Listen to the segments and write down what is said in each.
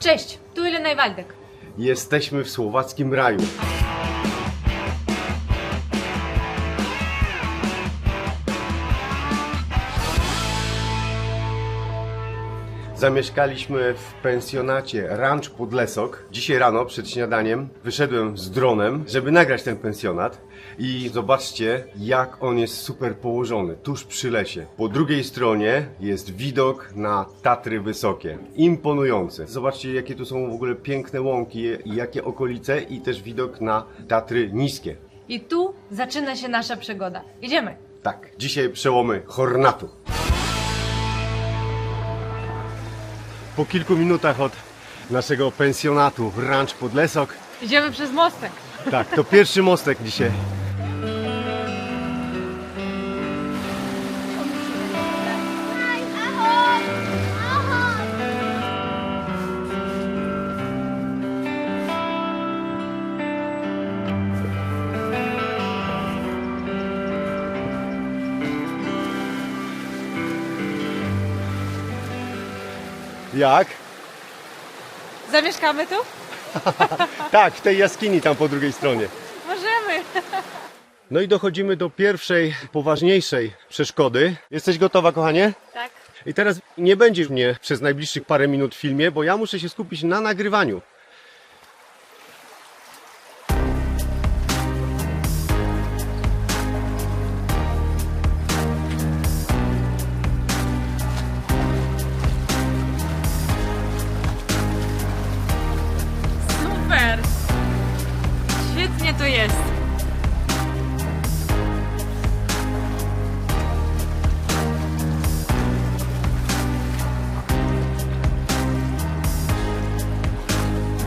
Cześć, tu Elena i Waldek. Jesteśmy w słowackim raju. Zamieszkaliśmy w pensjonacie Ranch Podlesok. Dzisiaj rano przed śniadaniem wyszedłem z dronem, żeby nagrać ten pensjonat. I zobaczcie, jak on jest super położony, tuż przy lesie. Po drugiej stronie jest widok na Tatry Wysokie. Imponujące. Zobaczcie, jakie tu są w ogóle piękne łąki i jakie okolice i też widok na Tatry Niskie. I tu zaczyna się nasza przygoda. Idziemy. Tak, dzisiaj przełomy Hornatu. Po kilku minutach od naszego pensjonatu Ranch Podlesok. Idziemy przez mostek. Tak, to pierwszy mostek dzisiaj. Jak? Zamieszkamy tu? Tak, w tej jaskini tam po drugiej stronie. Możemy. No i dochodzimy do pierwszej, poważniejszej przeszkody. Jesteś gotowa, kochanie? Tak. I teraz nie będziesz mnie przez najbliższych parę minut w filmie, bo ja muszę się skupić na nagrywaniu. Super. Świetnie to jest.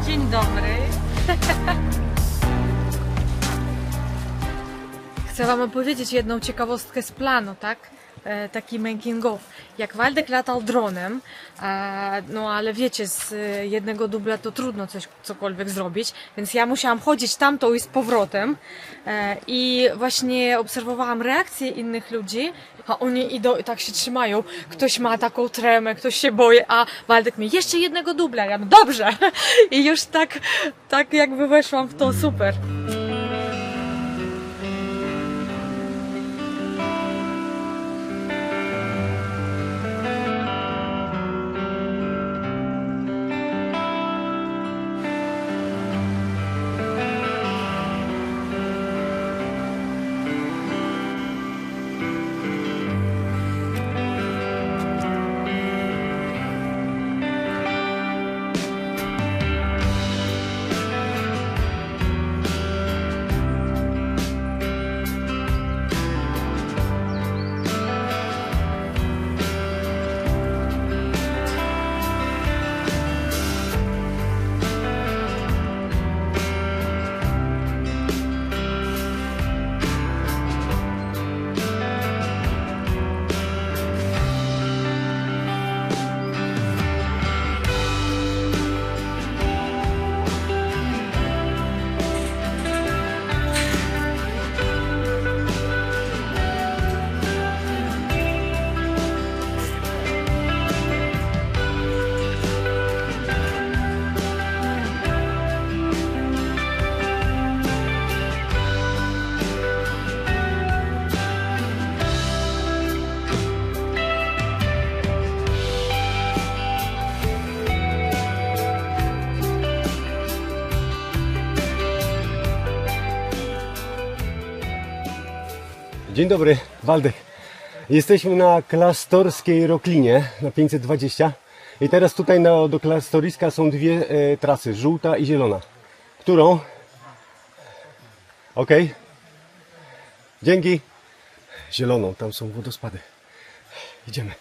Dzień dobry. Chcę wam opowiedzieć jedną ciekawostkę z planu, tak? Taki making of. Jak Waldek latał dronem, no ale wiecie, z jednego dubla to trudno cokolwiek zrobić, więc ja musiałam chodzić tamtą i z powrotem i właśnie obserwowałam reakcje innych ludzi, a oni idą i tak się trzymają. Ktoś ma taką tremę, ktoś się boi, a Waldek mi jeszcze jednego dubla. Ja mówię, dobrze! I już tak jakby weszłam w to, super. Dzień dobry, Waldek. Jesteśmy na Klasztorskiej Roklinie na 520 i teraz tutaj do klasztoriska są dwie trasy, żółta i zielona. Którą? Ok. Dzięki. Zieloną, tam są wodospady. Idziemy.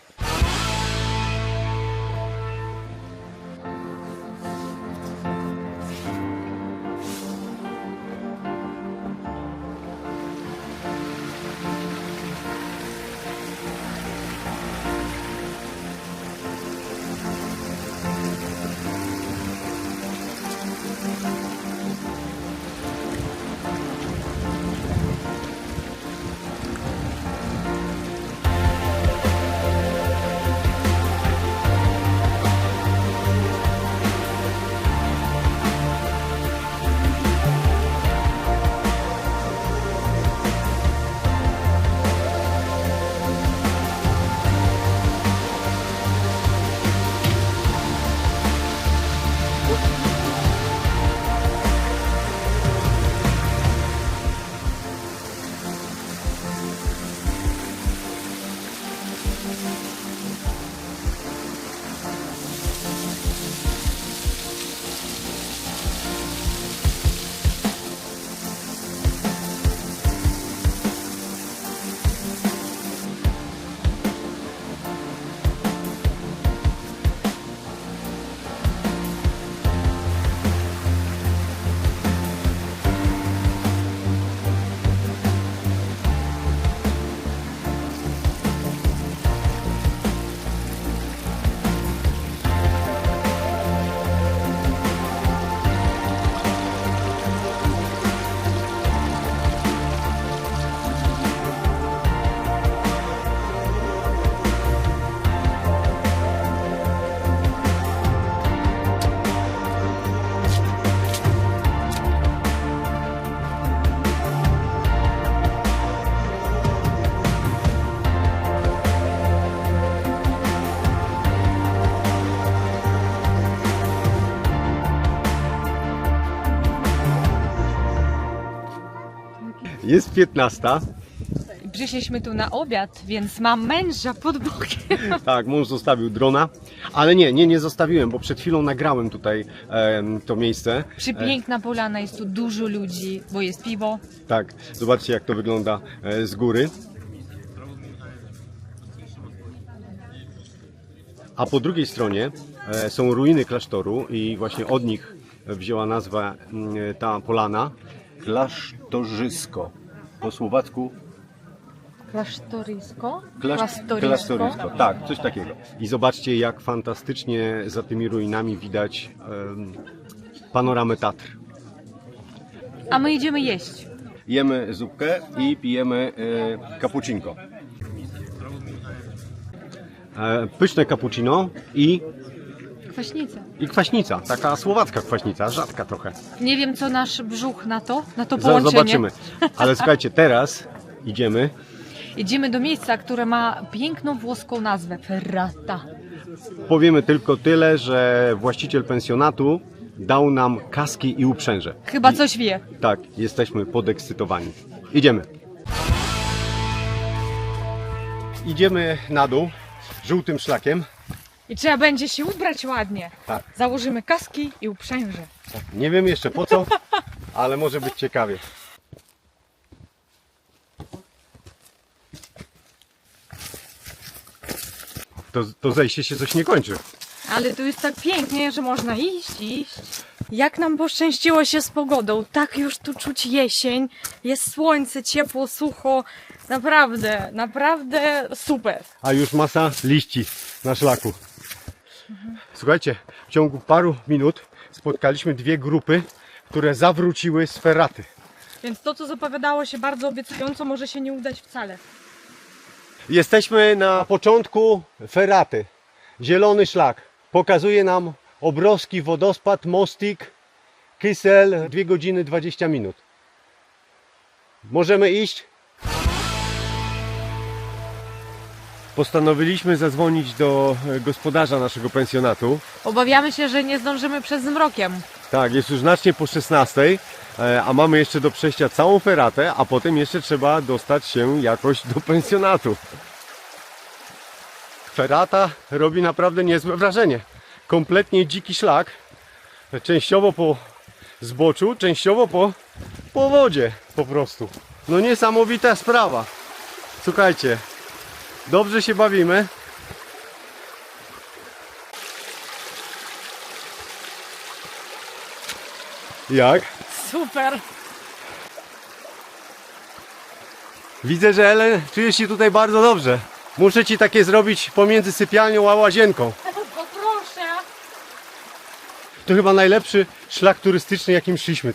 Jest 15. Przyszliśmy tu na obiad, więc mam męża pod bokiem. Tak, mąż zostawił drona, ale nie zostawiłem, bo przed chwilą nagrałem tutaj to miejsce. Przepiękna polana, jest tu dużo ludzi, bo jest piwo. Tak, zobaczcie jak to wygląda z góry. A po drugiej stronie są ruiny klasztoru i właśnie od nich wzięła nazwę ta polana. Klasztorzysko. Po słowacku Klasztorisko? Klasztorisko. Tak, coś takiego. I zobaczcie jak fantastycznie za tymi ruinami widać panoramę Tatr. A my idziemy jeść. Jemy zupkę i pijemy cappuccinko. Pyszne cappuccino i Kwaśnica. kwaśnica. Taka słowacka kwaśnica, rzadka trochę. Nie wiem, co nasz brzuch na to połączenie. Zobaczymy. Ale słuchajcie, teraz idziemy. Idziemy do miejsca, które ma piękną włoską nazwę. Ferrata. Powiemy tylko tyle, że właściciel pensjonatu dał nam kaski i uprzęże. Chyba coś wie. Tak, jesteśmy podekscytowani. Idziemy. Idziemy na dół żółtym szlakiem. I trzeba będzie się ubrać ładnie. Tak. Założymy kaski i uprzęże. Nie wiem jeszcze po co, ale może być ciekawie. To zejście się coś nie kończy. Ale tu jest tak pięknie, że można iść. Jak nam poszczęściło się z pogodą. Tak już tu czuć jesień. Jest słońce, ciepło, sucho. Naprawdę super. A już masa liści na szlaku. Słuchajcie, w ciągu paru minut spotkaliśmy dwie grupy, które zawróciły z Ferraty. Więc to, co zapowiadało się bardzo obiecująco, może się nie udać wcale. Jesteśmy na początku Ferraty. Zielony szlak. Pokazuje nam Obrowski wodospad, Mostik, Kysel, 2 godziny 20 minut. Możemy iść? Postanowiliśmy zadzwonić do gospodarza naszego pensjonatu. Obawiamy się, że nie zdążymy przed zmrokiem. Tak, jest już znacznie po 16, a mamy jeszcze do przejścia całą Ferratę, a potem jeszcze trzeba dostać się jakoś do pensjonatu. Ferrata robi naprawdę niezłe wrażenie. Kompletnie dziki szlak, częściowo po zboczu, częściowo po wodzie po prostu. No niesamowita sprawa. Słuchajcie, dobrze się bawimy. Jak? Super. Widzę, że Ellen, czujesz się tutaj bardzo dobrze. Muszę ci takie zrobić pomiędzy sypialnią a łazienką. No proszę. To chyba najlepszy szlak turystyczny, jakim szliśmy.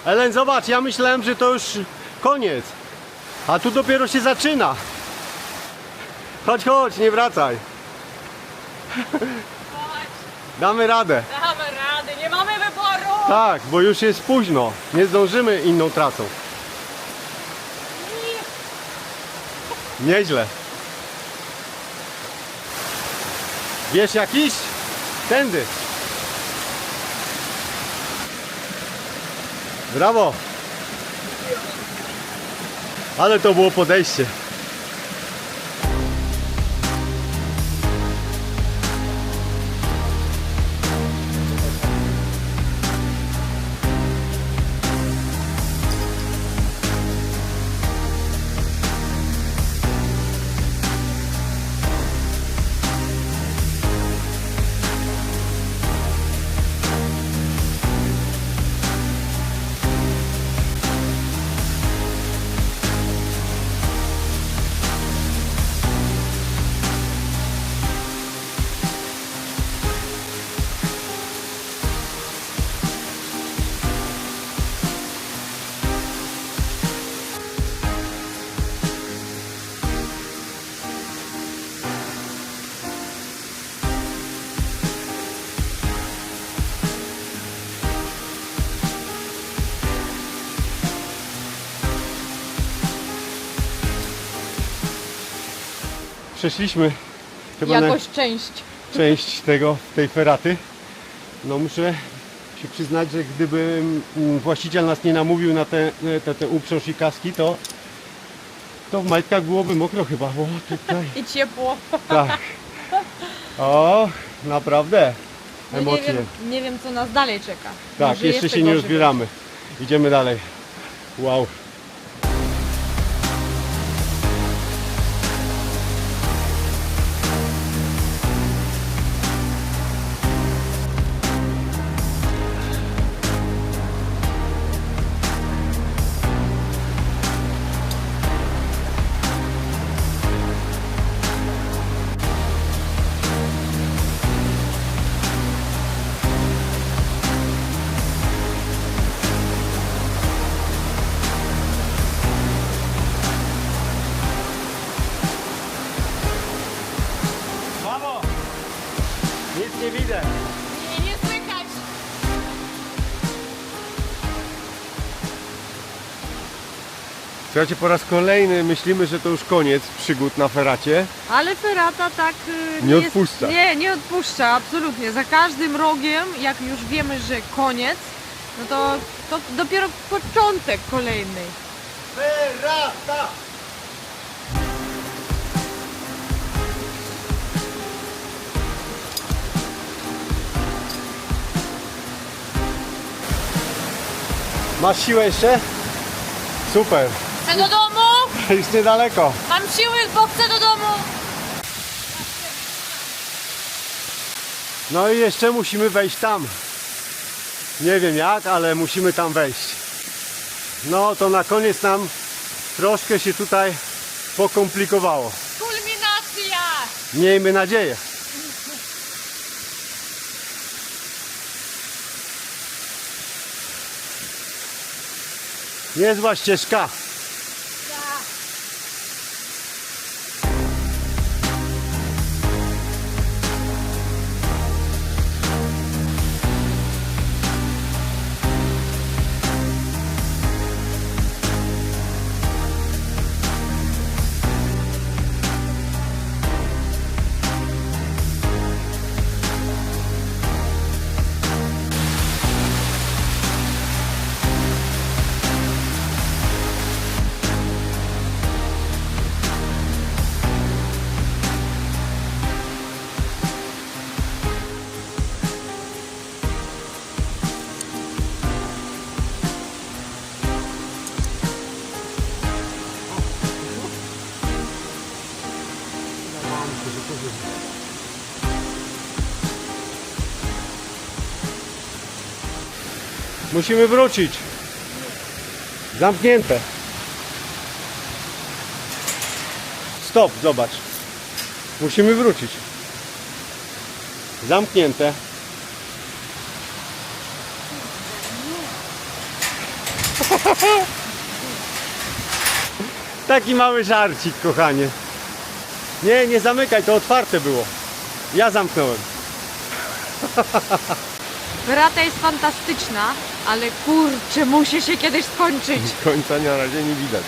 Ellen, zobacz, ja myślałem, że to już koniec. A tu dopiero się zaczyna. Chodź, nie wracaj. Damy radę. Damy rady, nie mamy wyboru. Tak, bo już jest późno. Nie zdążymy inną trasą. Nieźle. Wiesz jak iść? Tędy. Brawo. Ale to było podejście. Przeszliśmy chyba Jakoś część tej feraty. No muszę się przyznać, że gdyby właściciel nas nie namówił na te uprząż i kaski, to w majtkach byłoby mokro chyba, bo tutaj... I ciepło. Tak. O, naprawdę. No Emocje. nie wiem, co nas dalej czeka. Tak, Może jeszcze się nie gorzej rozbieramy. Idziemy dalej. Wow. Mamo! Nic nie widzę. Nie słychać. Słuchajcie, po raz kolejny myślimy, że to już koniec przygód na feracie. Ale ferata tak Nie odpuszcza. Nie odpuszcza, absolutnie. Za każdym rogiem, jak już wiemy, że koniec, no to dopiero początek kolejnej. Ferata! Masz siłę jeszcze? Super. Chcę do domu! Już niedaleko. Mam siły, bo chcę do domu! No i jeszcze musimy wejść tam. Nie wiem jak, ale musimy tam wejść. No to na koniec nam troszkę się tutaj pokomplikowało. Kulminacja! Miejmy nadzieję. Niezła ścieżka. Musimy wrócić. Zamknięte. Stop, zobacz. Musimy wrócić. Zamknięte. Taki mały żarcik, kochanie. Nie, nie zamykaj, to otwarte było. Ja zamknąłem. Ferata jest fantastyczna, ale kurczę, musi się kiedyś skończyć. Końca na razie nie widać.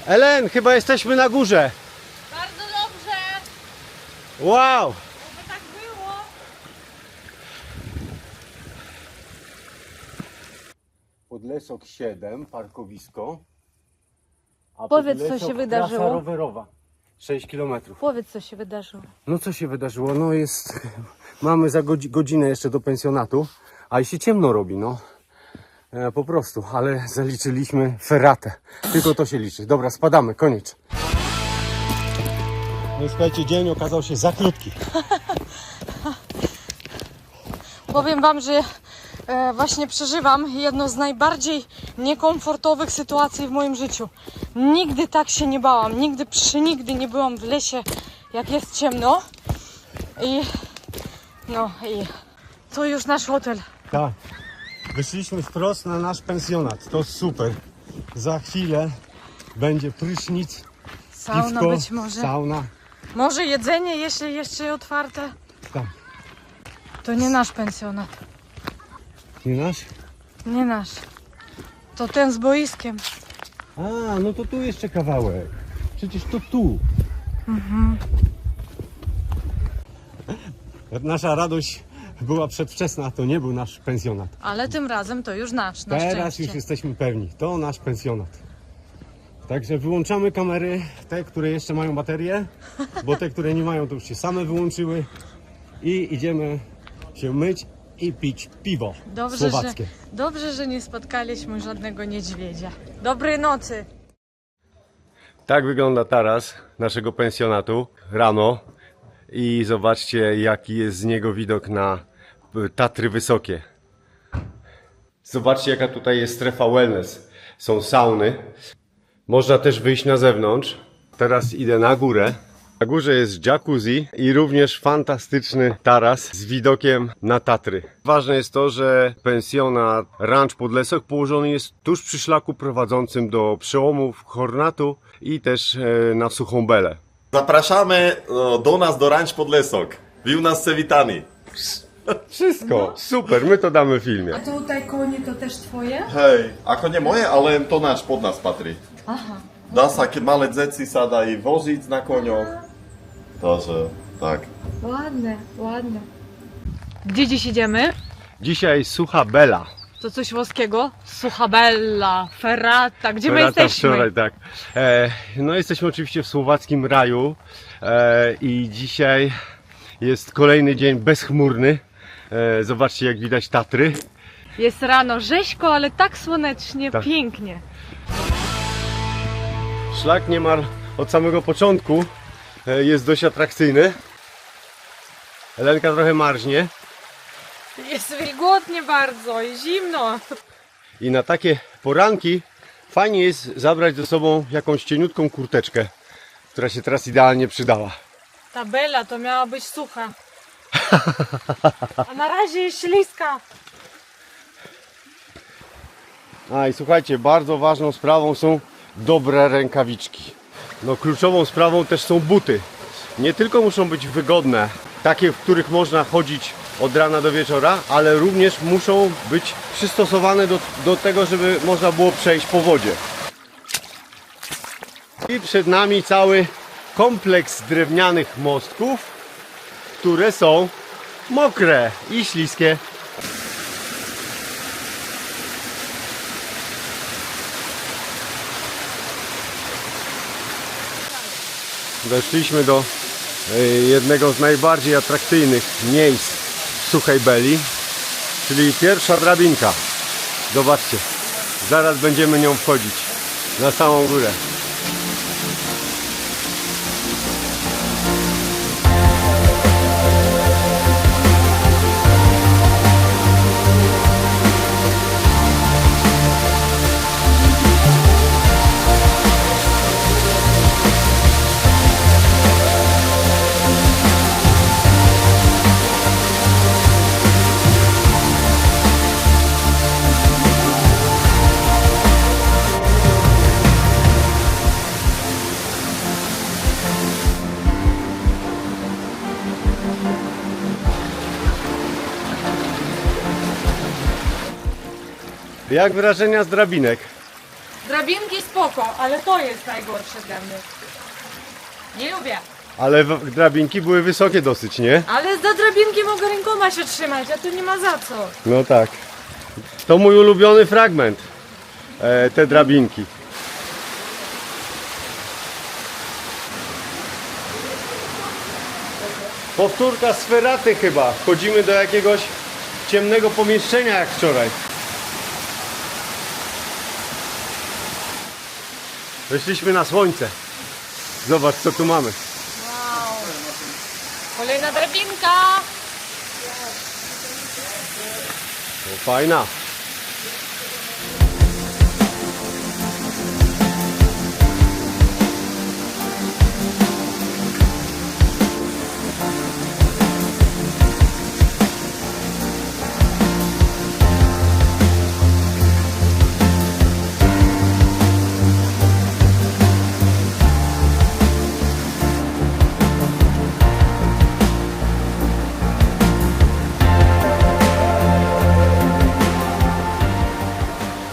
Ellen, chyba jesteśmy na górze. Bardzo dobrze, Wow! żeby tak było. Podlesok 7, parkowisko. A Powiedz, co Podlesok się wydarzyło. Trasa rowerowa. 6 km. Powiedz, co się wydarzyło. No co się wydarzyło? No jest... Mamy za godzinę jeszcze do pensjonatu, a i się ciemno robi, no. Po prostu, ale zaliczyliśmy feratę. Tylko to się liczy. Dobra, spadamy, koniec. No słuchajcie, dzień okazał się za krótki. Powiem wam, że właśnie przeżywam jedną z najbardziej niekomfortowych sytuacji w moim życiu. Nigdy tak się nie bałam, nigdy nie byłam w lesie, jak jest ciemno. I to już nasz hotel. Tak. Wyszliśmy wprost na nasz pensjonat. To super. Za chwilę będzie prysznic, Sauna piwko, być może. sauna. Może jedzenie jeszcze otwarte. Tak. To nie nasz pensjonat. Nie nasz? Nie nasz. To ten z boiskiem. A, no to tu jeszcze kawałek. Przecież to tu. Nasza radość była przedwczesna, to nie był nasz pensjonat. Ale tym razem to już nasz, na Teraz szczęście. już jesteśmy pewni, to nasz pensjonat. Także wyłączamy kamery, te, które jeszcze mają baterię, bo te, które nie mają, to już się same wyłączyły. I idziemy się myć i pić piwo słowackie. Dobrze, że nie spotkaliśmy żadnego niedźwiedzia. Dobrej nocy. Tak wygląda taras naszego pensjonatu rano i zobaczcie, jaki jest z niego widok na Tatry Wysokie. Zobaczcie, jaka tutaj jest strefa wellness. Są sauny. Można też wyjść na zewnątrz. Teraz idę na górę. Na górze jest jacuzzi i również fantastyczny taras z widokiem na Tatry. Ważne jest to, że pensjonat Ranch Podlesok położony jest tuż przy szlaku prowadzącym do przełomów Hornatu i też na Suchą Belę. Zapraszamy do nas do Ranch Podlesok. Wy u nas witani. Wszystko, super, my to damy w filmie. A tutaj konie to też twoje? Hej, ako nie moje, ale to nasz pod nas patrí. Aha. Dá sa, keď malé dzeci sa dá i voziť na koňoch. Takže, tak. Ładne, ładne. Gdzie dziś idziemy? Dzisiaj Sucha Bela. To coś włoskiego? Suchabella, Ferrata. Gdzie my Wracam jesteśmy? wczoraj, tak. No jesteśmy oczywiście w słowackim raju i dzisiaj jest kolejny dzień bezchmurny. Zobaczcie, jak widać Tatry. Jest rano rzeźko, ale tak słonecznie, Tak. pięknie. Szlak niemal od samego początku jest dość atrakcyjny. Elenka trochę marznie Jest wilgotnie bardzo i zimno. i na takie poranki fajnie jest zabrać ze sobą jakąś cieniutką kurteczkę, która się teraz idealnie przydała. Ta Bela to miała być sucha. A na razie jest śliska. A i słuchajcie, bardzo ważną sprawą są dobre rękawiczki. No kluczową sprawą też są buty. Nie tylko muszą być wygodne, takie, w których można chodzić od rana do wieczora, ale również muszą być przystosowane do tego, żeby można było przejść po wodzie. I przed nami cały kompleks drewnianych mostków, które są mokre i śliskie. Weszliśmy do jednego z najbardziej atrakcyjnych miejsc w Suchej Beli, czyli pierwsza drabinka. Zobaczcie, zaraz będziemy nią wchodzić na samą górę. Jak wrażenia z drabinek? Drabinki spoko, ale to jest najgorsze dla mnie. Nie lubię. Ale drabinki były wysokie dosyć, nie? Ale za drabinki mogę rękoma się trzymać, a tu nie ma za co. No tak. To mój ulubiony fragment. Te drabinki. Powtórka z Ferraty chyba. Wchodzimy do jakiegoś ciemnego pomieszczenia jak wczoraj. Weszliśmy na słońce. Zobacz, co tu mamy. Wow. Kolejna drabinka. O, fajna.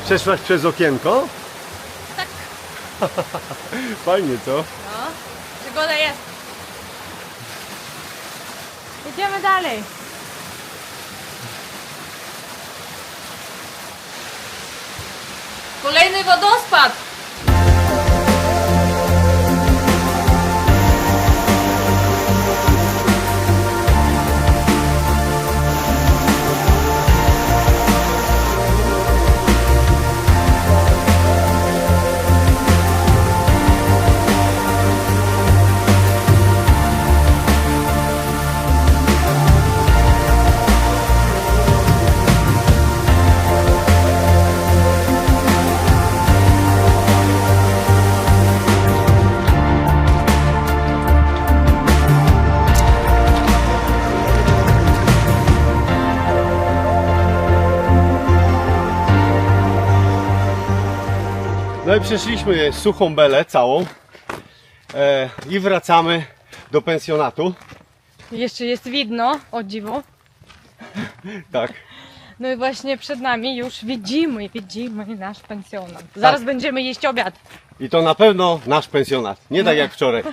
Przeszłaś przez okienko? Tak. Fajnie, co? No, przygoda jest. Idziemy dalej. Kolejny wodospad. No i przeszliśmy suchą belę całą i wracamy do pensjonatu. Jeszcze jest widno, o dziwo. Tak. No i właśnie przed nami już widzimy nasz pensjonat. Zaraz będziemy jeść obiad. I to na pewno nasz pensjonat. Nie tak jak wczoraj.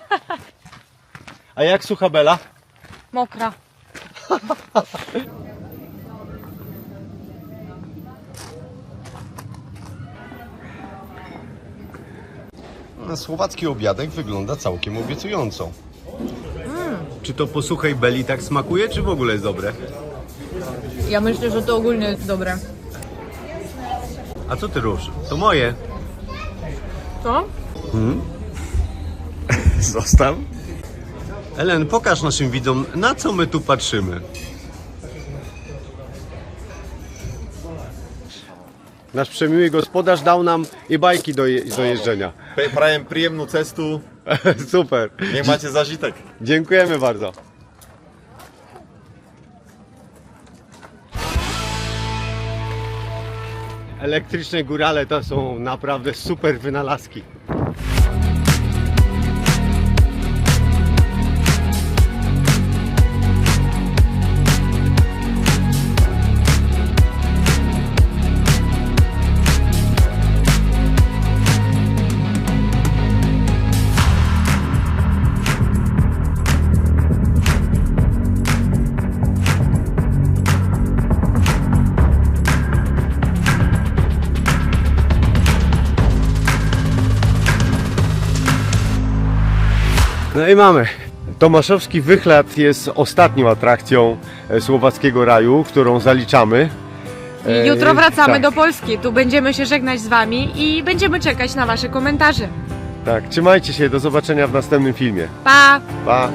A jak sucha bela? Mokra. Słowacki obiadek wygląda całkiem obiecująco. Czy to po suchej beli tak smakuje, czy w ogóle jest dobre? Ja myślę, że to ogólnie jest dobre. A co ty róż? To moje. Co? Zostaw. Ellen, pokaż naszym widzom, na co my tu patrzymy. Nasz przemiły gospodarz dał nam i bajki do jeżdżenia. Prajem przyjemną cestu. Super. Niech macie zažitek. Dziękujemy bardzo. Elektryczne górale to są naprawdę super wynalazki. No i mamy. Tomaszowski Wychlad jest ostatnią atrakcją słowackiego raju, którą zaliczamy. I jutro wracamy tak. do Polski. Tu będziemy się żegnać z Wami i będziemy czekać na Wasze komentarze. Tak, trzymajcie się, do zobaczenia w następnym filmie. Pa! Pa!